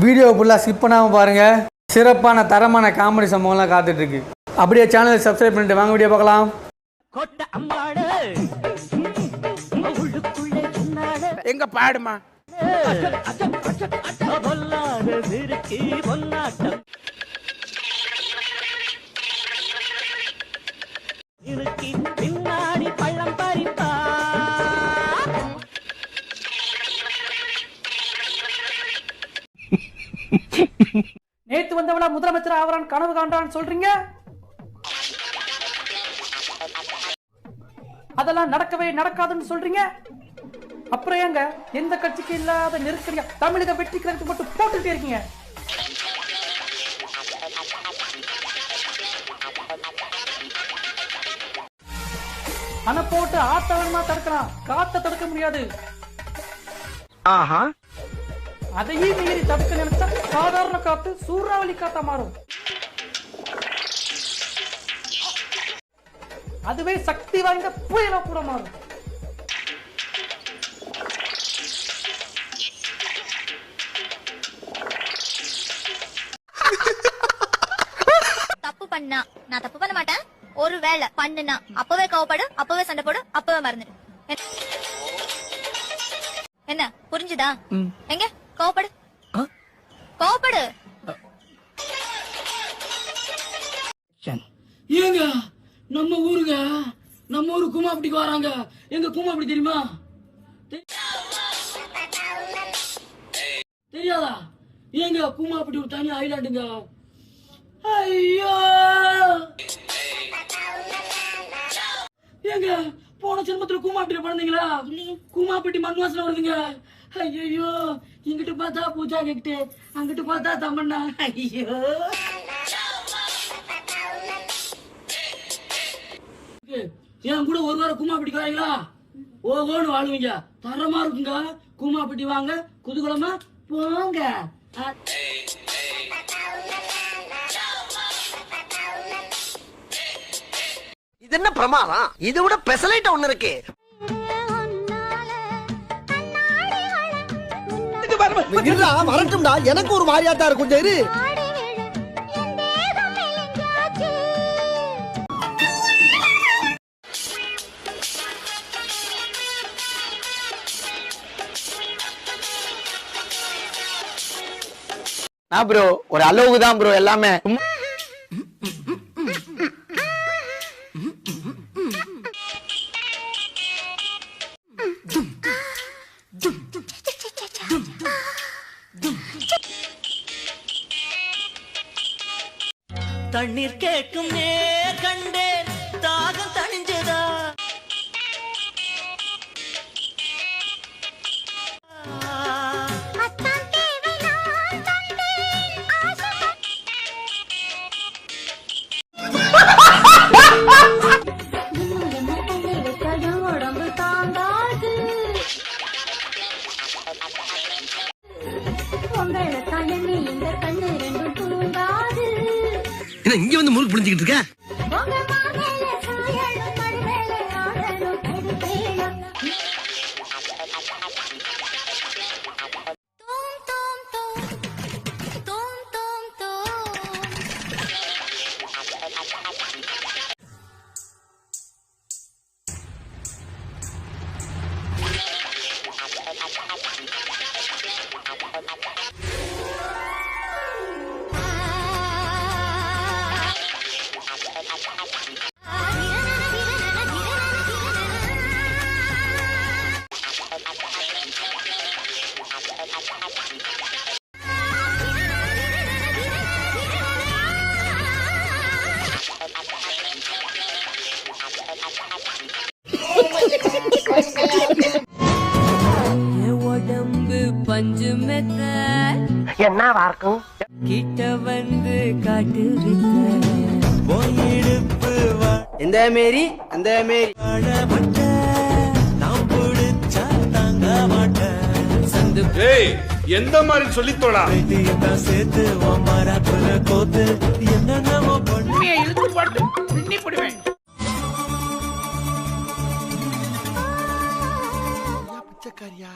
Video ஃபுல்லாக skip பண்ணாமல் பாருங்கள். சிறப்பான தரமான காமெடி சம்பவம்லாம் காத்துட்ருக்கு. அப்படியே சேனலை சப்ஸ்கிரைப் பண்ணிட்டு வாங்க வீடியோ பார்க்கலாம். எங்க பாடுமா பின்னாடி பள்ளம் பறிப்பா. நேத்து வந்தவளா முதலமைச்சர் ஆவரான் கனவு காண்டான்னு சொல்றீங்க. அதெல்லாம் நடக்கவே நடக்காதுன்னு சொல்றீங்க. அப்புறம் ஏங்க எந்த கட்சிக்கு இல்லாத நெருக்கடியா தமிழக வெற்றி கழகத்துக்கு மட்டும் போட்டுட்டே இருக்கீங்க? அணை போட்டு ஆத்தவனமா தடுக்கலாம், காத்த தடுக்க முடியாது. அதையும் மீறி தடுக்க நினைச்சா சாதாரண காத்து சூறாவளி காத்தா மாறும். அதுவே சக்தி வாய்ந்த புயலா கூட மாறும். தப்பு பண்ணா நான் தப்பு பண்ண மாட்டேன். ஒரு வேளை பண்ணுனா அப்பவே கோவப்படு, அப்பவே சண்டை போடு, அப்பவே மறந்துடு. என்ன புரிஞ்சுதா? எங்க கோவப்படு, கோவப்படு. ஏங்க நம்ம ஊரு கூமாப்பட்டிக்கு வராங்க. எங்க கூமாப்பட்டி தெரியுமா? தெரியாதா? ஏங்க கூமாப்பட்டி ஒரு தனி ஐலாண்டுங்க. ஐயோ ஏங்க போன ஜென்மத்துல கூமாப்பட்டியில பிறந்தீங்களா? கூமாப்பட்டி மண் வாசனை வருதுங்க. ஐயோ இங்கிட்டு பார்த்தா பூஜா கேட்டு, அங்கிட்டு பார்த்தா தமன்னா. ஐயோ என் கூட ஒரு வாரம் கூமாப்பட்டி வரீங்களா? ஓகோன்னு வாழ்வீங்க. தரமா இருக்குங்க. கூமாப்பட்டி வாங்க, குதூகலமா போங்க. இது என்ன பிரமாதம்? இதை விட பெசலைட் ஒண்ணு இருக்கு. வரட்டும்டா, எனக்கு ஒரு மாதிரியாத்தான் இருக்கும். கொஞ்சம் இரு. ப்ரோ ஒரு அளவுக்கு தான் ப்ரோ எல்லாமே. தண்ணீர் கேட்கும் நேர் கண்டேன், தாகம் தணிஞ்சதா? இங்க வந்து முறுக்கு புரிஞ்சுக்கிட்டு இருக்க. உடம்பு பஞ்சு மெத்த என்னவா இருக்கும்? கிட்ட வந்து காட்டு இந்த மேரி அந்த மேரி எந்த மாதிரி சொல்லித்தோடா சேர்த்து கோத்து என்னென்னமோ இழுத்து போட்டு பின்னி போடுவேன். பிச்சைக்காரியா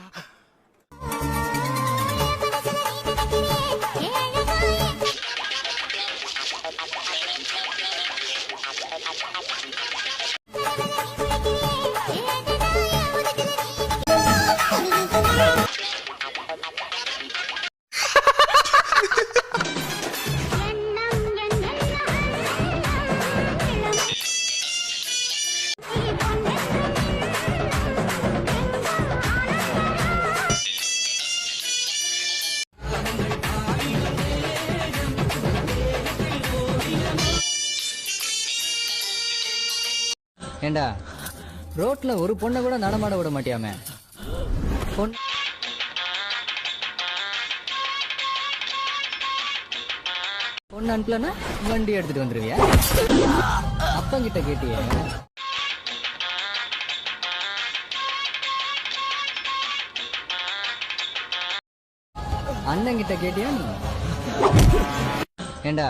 ஏண்டா ரோட்ல ஒரு பொண்ணை கூட நடமாட விட மாட்டியாமே பொண்ணு அனுப்பலன்னா வண்டி எடுத்துட்டு வந்துருவியா? அப்பங்கிட்ட கேட்டியே? அண்ணன் கிட்ட கேட்டியா நீ? ஏண்டா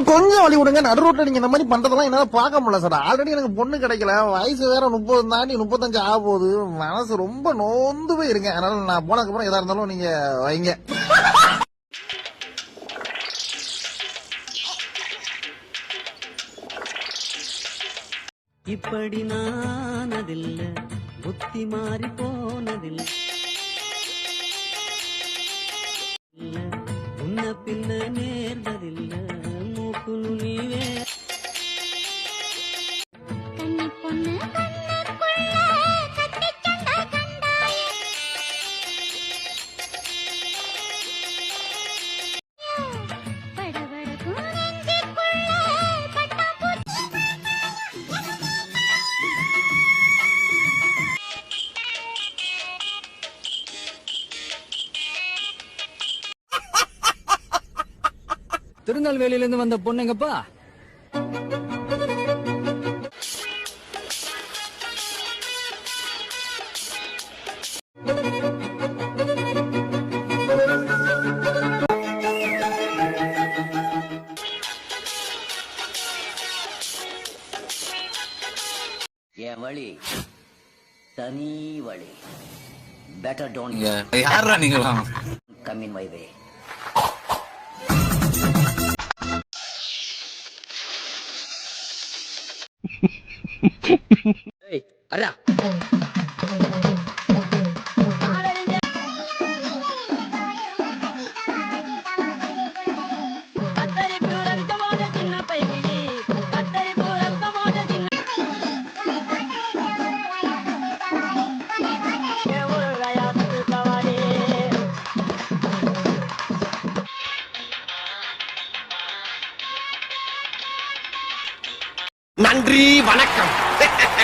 கொஞ்சம் வழி விடுங்க. நடு ரோட்ல நீங்க இந்த மாதிரி பண்றதெல்லாம் என்னால பார்க்க முடியல சார். ஆல்ரெடி எனக்கு பொண்ணு கிடைக்கல, வயசு வேற 30 தாண்டி 35 ஆக போகுது. மனசு ரொம்ப நொந்து போய் இருங்க. அதனால நான் போனதுக்கு அப்புறம் எதா இருந்தாலும் நீங்க வைங்க. இப்படி நானதில்ல, புத்தி மாறி போனதில்ல, முன்ன பின்ன நேர்ந்ததில்ல, மூக்கு நுனிவே திருநெல்வேலியில இருந்து வந்த பொண்ணுங்கப்பா. என் வழி தனி வழி. பெட்டர் டோன்ட் யாரா நீங்களா? Come in my way. அரா நன்றி, வணக்கம்.